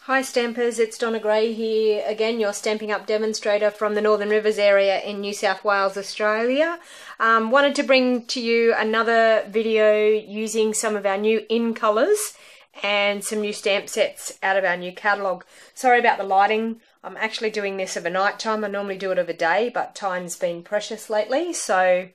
Hi Stampers, it's Donna Gray here again, your Stamping Up demonstrator from the Northern Rivers area in New South Wales, Australia. Wanted to bring to you another video using some of our new in colours and some new stamp sets out of our new catalogue. Sorry about the lighting, I'm actually doing this of a night time. I normally do it of a day, but time's been precious lately, so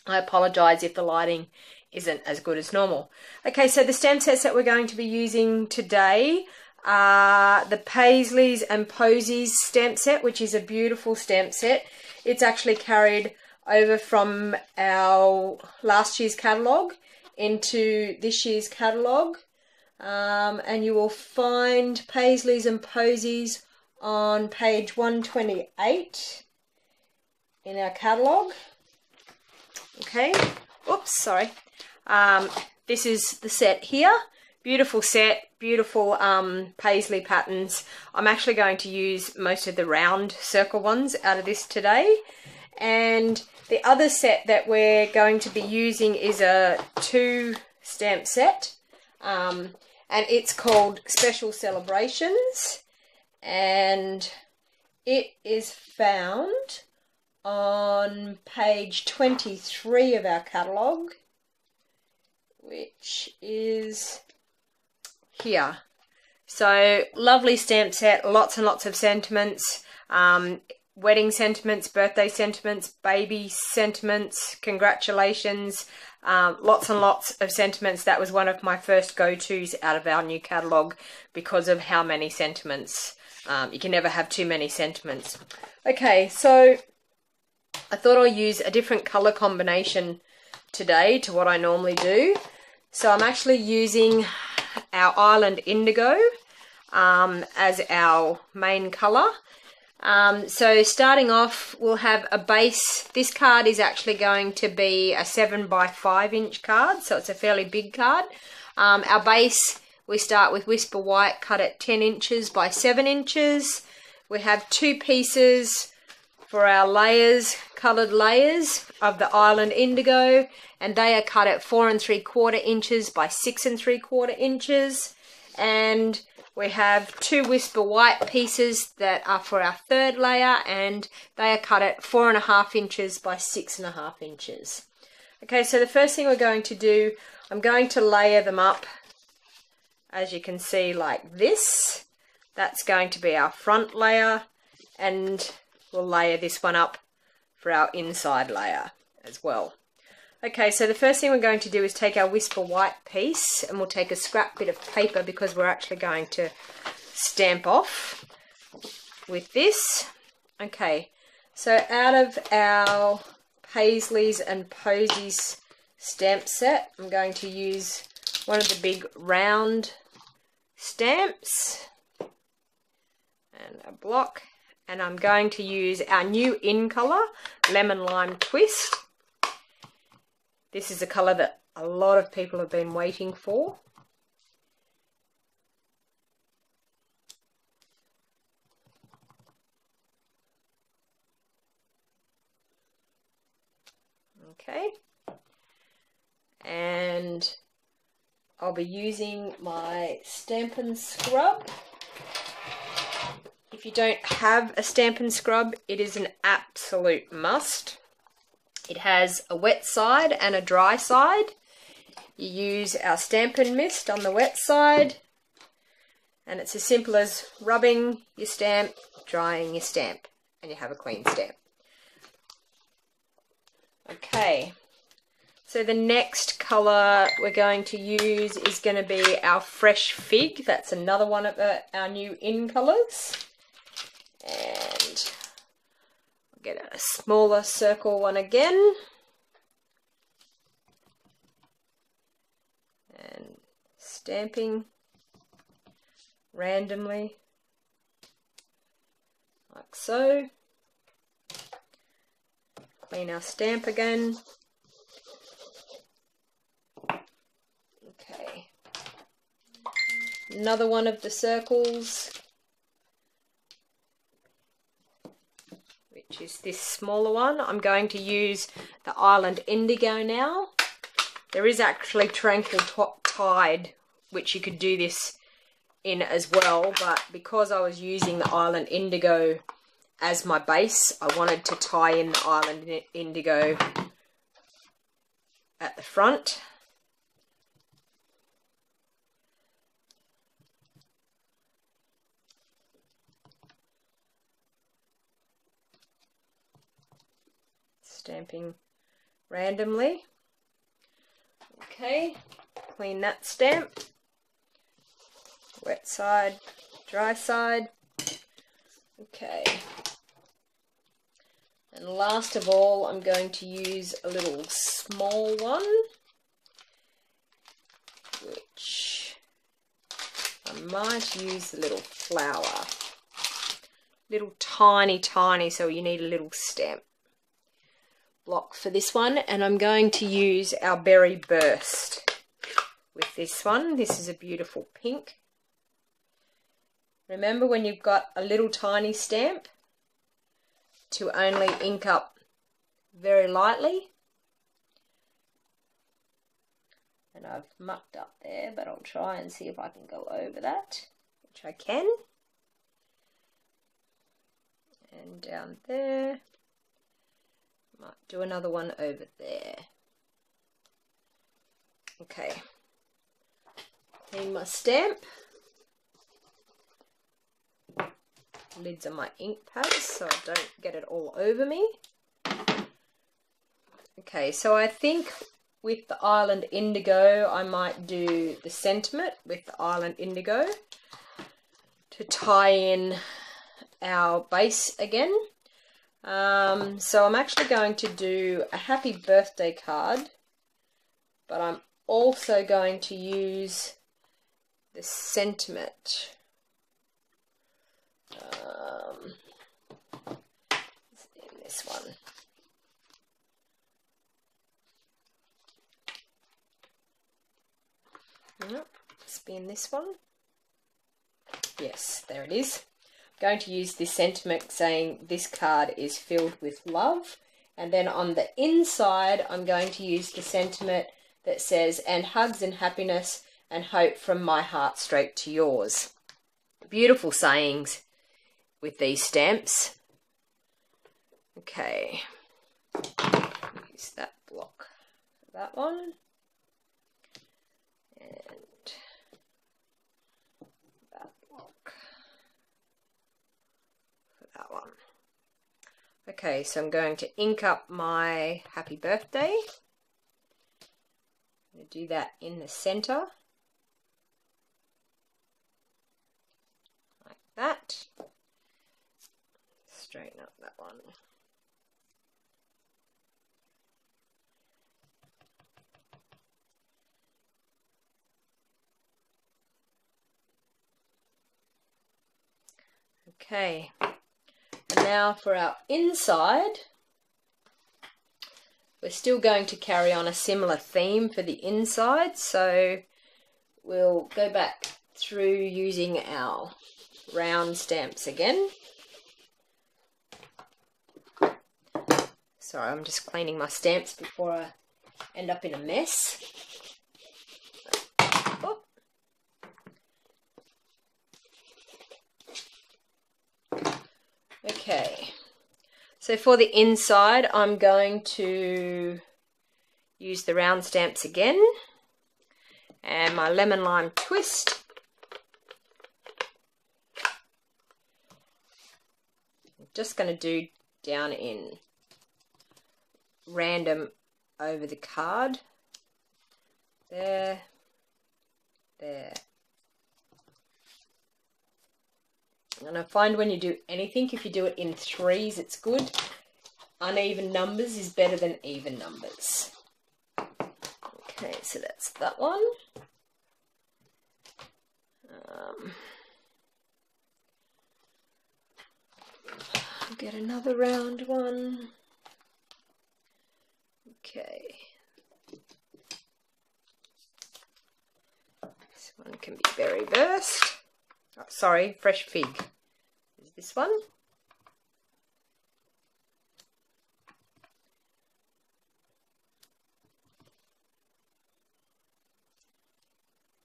I apologise if the lighting isn't as good as normal. Okay, so the stamp sets that we're going to be using today the Paisleys Posies stamp set, which is a beautiful stamp set. It's actually carried over from our last year's catalogue into this year's catalogue, and you will find Paisleys Posies on page 128 in our catalogue. Okay, oops, sorry. This is the set here. Beautiful set, beautiful paisley patterns. I'm actually going to use most of the round circle ones out of this today. And the other set that we're going to be using is a 2 stamp set. And it's called Special Celebrations. And it is found on page 23 of our catalogue, which is here. So lovely stamp set, lots and lots of sentiments, wedding sentiments, birthday sentiments, baby sentiments, congratulations, lots and lots of sentiments. That was one of my first go-tos out of our new catalogue because of how many sentiments. You can never have too many sentiments. Okay, so I thought I'll use a different colour combination today to what I normally do. So I'm actually using our Island Indigo as our main colour. So starting off, we'll have a base. This card is actually going to be a 7x5 inch card, so it's a fairly big card. Our base, we start with Whisper White, cut at 10 inches by 7 inches. We have 2 pieces for our layers, coloured layers of the Island Indigo, and they are cut at 4 3/4 inches by 6 3/4 inches. And we have 2 Whisper White pieces that are for our 3rd layer, and they are cut at 4 1/2 inches by 6 1/2 inches. Okay, so the first thing we're going to do, I'm going to layer them up, as you can see, like this. That's going to be our front layer, and we'll layer this one up for our inside layer as well. Okay, so the first thing we're going to do is take our Whisper White piece, and we'll take a scrap bit of paper because we're actually going to stamp off with this. Okay, so out of our Paisleys Posies stamp set, I'm going to use one of the big round stamps and a block. And I'm going to use our new in colour, Lemon Lime Twist. This is a colour that a lot of people have been waiting for. Okay. And I'll be using my Stampin' Scrub. If you don't have a Stampin' Scrub, it is an absolute must. It has a wet side and a dry side. You use our Stampin' Mist on the wet side, and it's as simple as rubbing your stamp, drying your stamp, and you have a clean stamp. Okay, so the next colour we're going to use is going to be our Fresh Fig. That's another one of our new in colours. And I'll get a smaller circle one again. And stamping randomly, like so. Clean our stamp again. Okay. Another one of the circles, which is this smaller one. I'm going to use the Island Indigo now. There is actually Tranquil Tide, which you could do this in as well, but because I was using the Island Indigo as my base, I wanted to tie in the Island Indigo at the front. Stamping randomly. Okay, clean that stamp. Wet side, dry side. Okay. And last of all, I'm going to use a little small one, which I might use the little flower. Little tiny, so you need a little stamp block for this one. And I'm going to use our Berry Burst with this one. This is a beautiful pink. Remember, when you've got a little tiny stamp, to only ink up very lightly. And I've mucked up there, but I'll try and see if I can go over that, which I can. And down there. Might do another one over there. Okay. Clean my stamp. Lids on my ink pads so I don't get it all over me. Okay, so I think with the Island Indigo I might do the sentiment with the Island Indigo to tie in our base again. So I'm actually going to do a happy birthday card, but I'm also going to use the sentiment. In this one. Yep, spin this one. Yes, there it is. I'm going to use this sentiment saying this card is filled with love, and then on the inside I'm going to use the sentiment that says, and hugs and happiness and hope from my heart straight to yours. Beautiful sayings with these stamps. Okay, use that block for that one, and that block for that one. Okay, so I'm going to ink up my happy birthday. I'm going to do that in the center, like that. Straighten up that one. Okay, and now for our inside, we're still going to carry on a similar theme for the inside, so we'll go back through using our round stamps again. Sorry, I'm just cleaning my stamps before I end up in a mess. Oh. Okay, so for the inside I'm going to use the round stamps again and my lemon lime twist. I'm just going to do down in random over the card. There, there. And I find when you do anything, if you do it in threes, it's good. Uneven numbers is better than even numbers. Okay, so that's that one. I'll get another round one. Okay. This one can be Berry Burst. Oh, sorry, Fresh Fig is this one.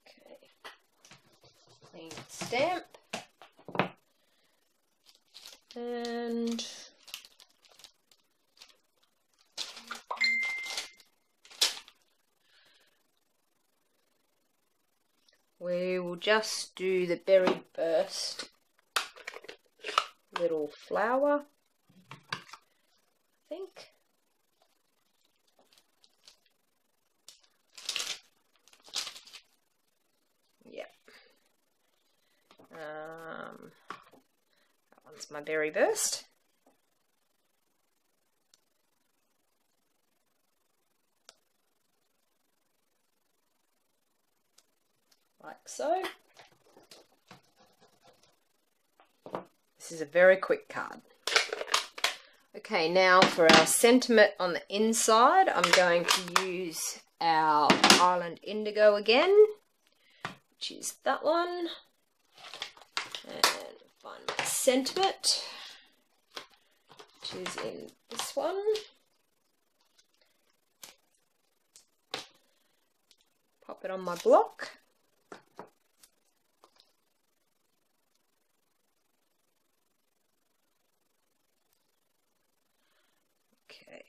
Okay. clean stamp. And we will just do the berry burst little flower, I think. Yep. That one's my berry burst. Like so. This is a very quick card. Okay, now for our sentiment on the inside, I'm going to use our Island Indigo again, which is that one. And find my sentiment, which is in this one. Pop it on my block. Okay,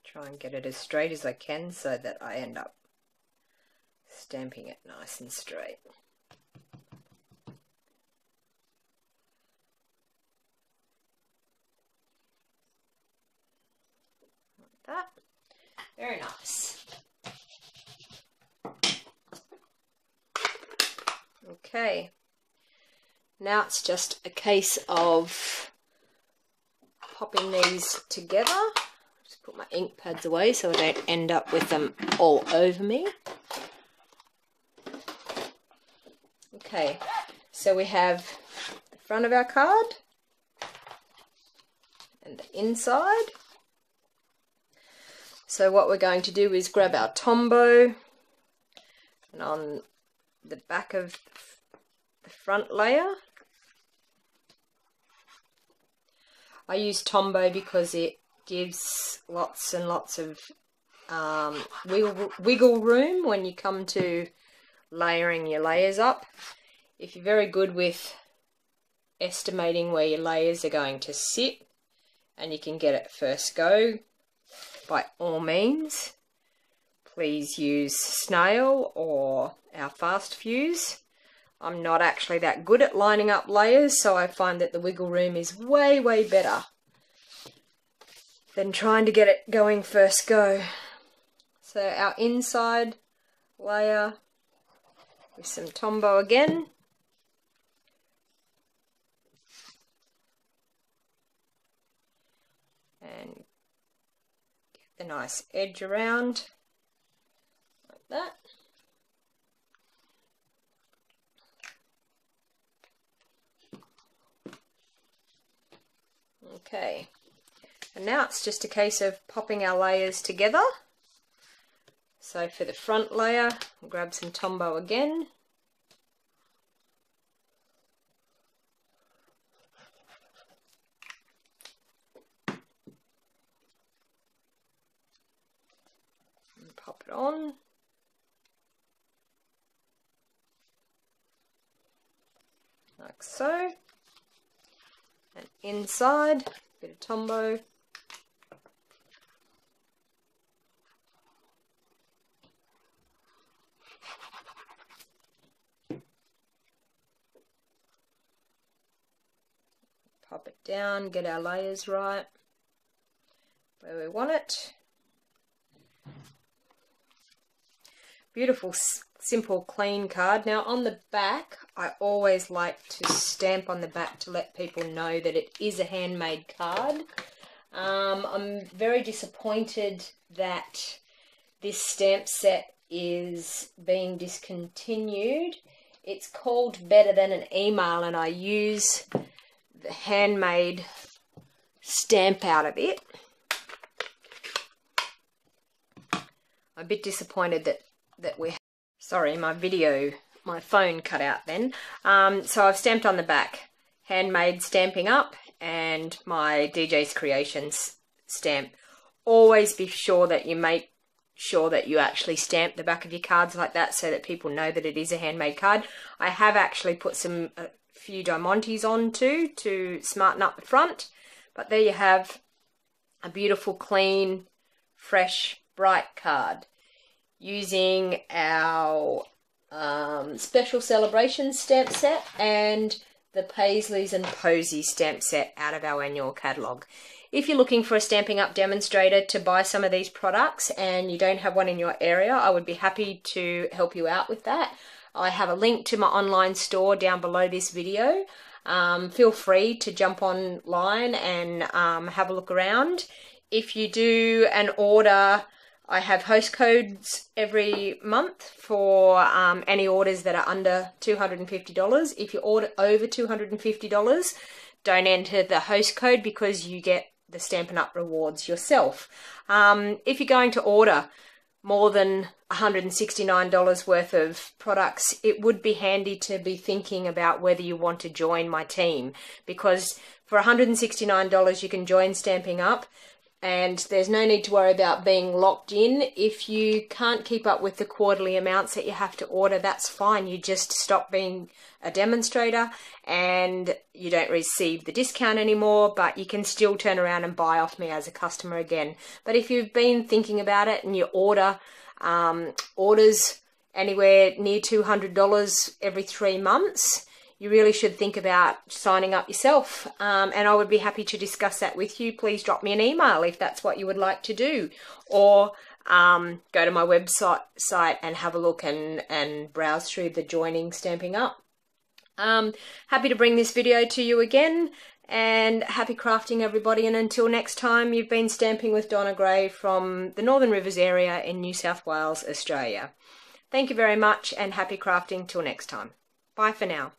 try and get it as straight as I can so that I end up stamping it nice and straight. Like that. Very nice. Okay, now it's just a case of popping these together. Just put my ink pads away so I don't end up with them all over me. Okay, so we have the front of our card and the inside. So what we're going to do is grab our Tombo, and on the back of the front layer, I use Tombo because it gives lots and lots of wiggle room when you come to layering your layers up. If you're very good with estimating where your layers are going to sit and you can get it first go, by all means, please use Snail or our Fast Fuse. I'm not actually that good at lining up layers, so I find that the wiggle room is way, way better than trying to get it going first go. So our inside layer with some Tombo again. And get the nice edge around like that. Okay, and now it's just a case of popping our layers together. So for the front layer, I'll grab some Tombo again. And pop it on. Like so. And inside, a bit of Tombo. Pop it down, get our layers right where we want it. Beautiful, simple, clean card. Now on the back, I always like to stamp on the back to let people know that it is a handmade card. I'm very disappointed that this stamp set is being discontinued. It's called Better Than an Email, and I use the handmade stamp out of it. I'm a bit disappointed that we, sorry, my phone cut out then. So I've stamped on the back, handmade stamping up, and my DJ's Creations stamp. Always be sure that you make sure that you actually stamp the back of your cards like that so that people know that it is a handmade card. I have actually put a few diamantes on too to smarten up the front, but there you have a beautiful, clean, fresh, bright card using our special celebration stamp set and the Paisleys and Posies stamp set out of our annual catalogue. If you're looking for a Stampin' Up! Demonstrator to buy some of these products and you don't have one in your area, I would be happy to help you out with that. I have a link to my online store down below this video. Feel free to jump online and have a look around. If you do an order, I have host codes every month for any orders that are under $250. If you order over $250, don't enter the host code because you get the Stampin' Up! Rewards yourself. If you're going to order more than $169 worth of products, it would be handy to be thinking about whether you want to join my team, because for $169 you can join Stampin' Up! And there's no need to worry about being locked in. If you can't keep up with the quarterly amounts that you have to order, that's fine. You just stop being a demonstrator and you don't receive the discount anymore, but you can still turn around and buy off me as a customer again. But if you've been thinking about it and you order orders anywhere near $200 every 3 months, you really should think about signing up yourself. And I would be happy to discuss that with you. Please drop me an email if that's what you would like to do. Or go to my website and have a look and browse through the joining Stampin' Up! Happy to bring this video to you again. And happy crafting, everybody. And until next time, you've been stamping with Donna Gray from the Northern Rivers area in New South Wales, Australia. Thank you very much and happy crafting till next time. Bye for now.